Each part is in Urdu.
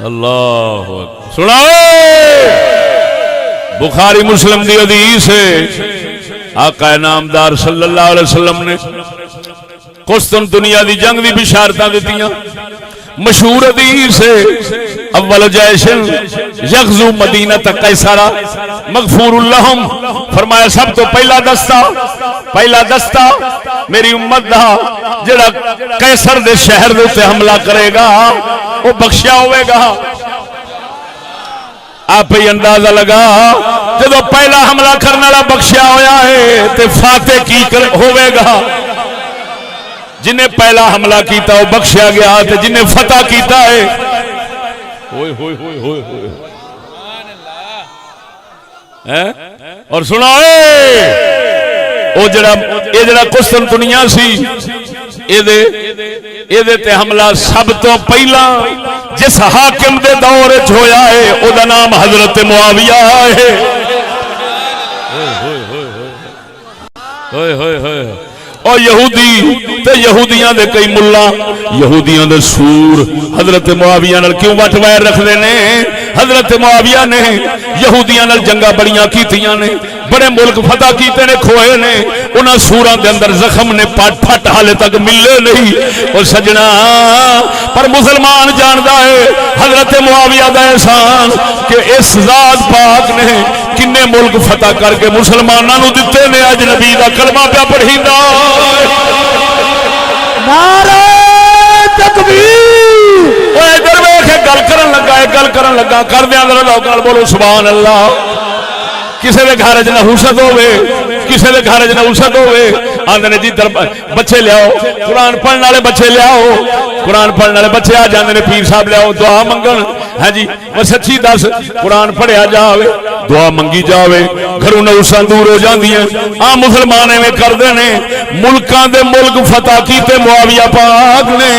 اللہ سناؤ بخاری مسلم دی حدیث ہے آقا نامدار صلی اللہ علیہ وسلم نے قسطنطنیہ دی جنگ دی بشارتاں دتیاں مشہور حدیث ہے اول جیش یغزو مدینہ قیصر مغفور لہم فرمایا سب تو پہلا دستہ میری امت دا جڑا قیصر دے شہر دے تے حملہ کرے گا وہ بخشیا ہوئے گا آپ ہی اندازہ لگا جب پہلا حملہ کرنے والا بخشیا ہویا ہے تے فاتح کی ہوئے گا جنہیں پہلا حملہ کیتا وہ بخشیا گیا تے جنہیں فتح کیتا ہے ہوئے ہوئے ہوئے ہوئے ہوئے اور سنا او جڑا قسطنطنیہ سی اے تے حملہ سب تو پہلا جس حاکم دے دور وچ ہویا ہے او دا نام حضرت معاویہ ہے ہوئے ہوئے ہوئے اور یہودی تے یہودیاں دے کئی ملا یہودیاں دے سور حضرت معاویہ نال کیوں وٹ ویر رکھدے نے حضرت معاویہ نے یہودیاں نال جنگاں بڑیاں کیتیاں نے بڑے ملک فتح کیتے نے کھوئے نے انہاں سوراں دے اندر زخم نے پٹ حالے تک ملے نہیں اور سجنا پر مسلمان جاندا ہے حضرت معاویہ دا احسان کہ اس ذات پاک نے کنے ملک فتح کر کے مسلماناں نو دتے نے اج نبی دا کلمہ پیا پڑھیندا نعرہ تکبیر اوے ادھر ویکھ گل کرن لگا کر دیاں ذرا لوگ نال بولو سبحان اللہ کسے دے گھر وچ نحوست ہوے کسے دے گھر وچ نحوست ہوے آندے نے جی بچے لیاؤ قرآن پڑھن والے بچے لیاؤ قرآن پڑھن والے بچے آ جاندے نے پیر صاحب لیاؤ دعا منگن ہاں جی وہ سچی دس قرآن پڑھیا جاوے دعا منگی جاوے گھروں نحوستاں دور ہو جاندیاں آ مسلمان ایویں کردے نے ملکاں دے ملک فتح کیتے معاویہ پاک نے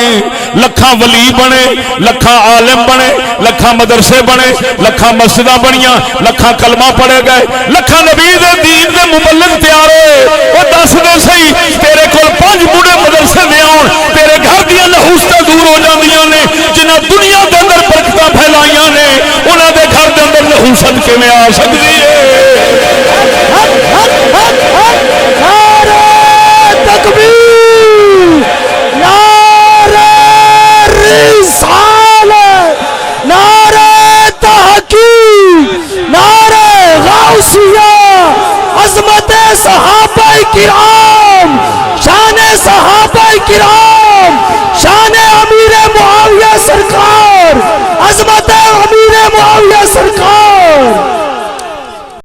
لکھاں ولی بنے لکھاں عالم بنے لکھاں مدرسے بنے لکھاں مسجداں بنیاں لکھاں کلمہ پڑھے گئے لکھاں نبی دے دین دے مبلغ تیار ہوئے وہ دس دے سی تیرے کول 5 بڑے مدرسے دے آن تیرے گھر دیاں نحوستاں دور ہو جاندیاں نے جنہاں دنیا دے اندر برکتاں پھیلائیاں نے انہاں دے گھر دے اندر نحوست کیویں آ سکدی ہے نعرہ تکبیر نعرہ رسالت نعرہ تحقیق نعرہ غوثیہ عظمت صحابہ کرام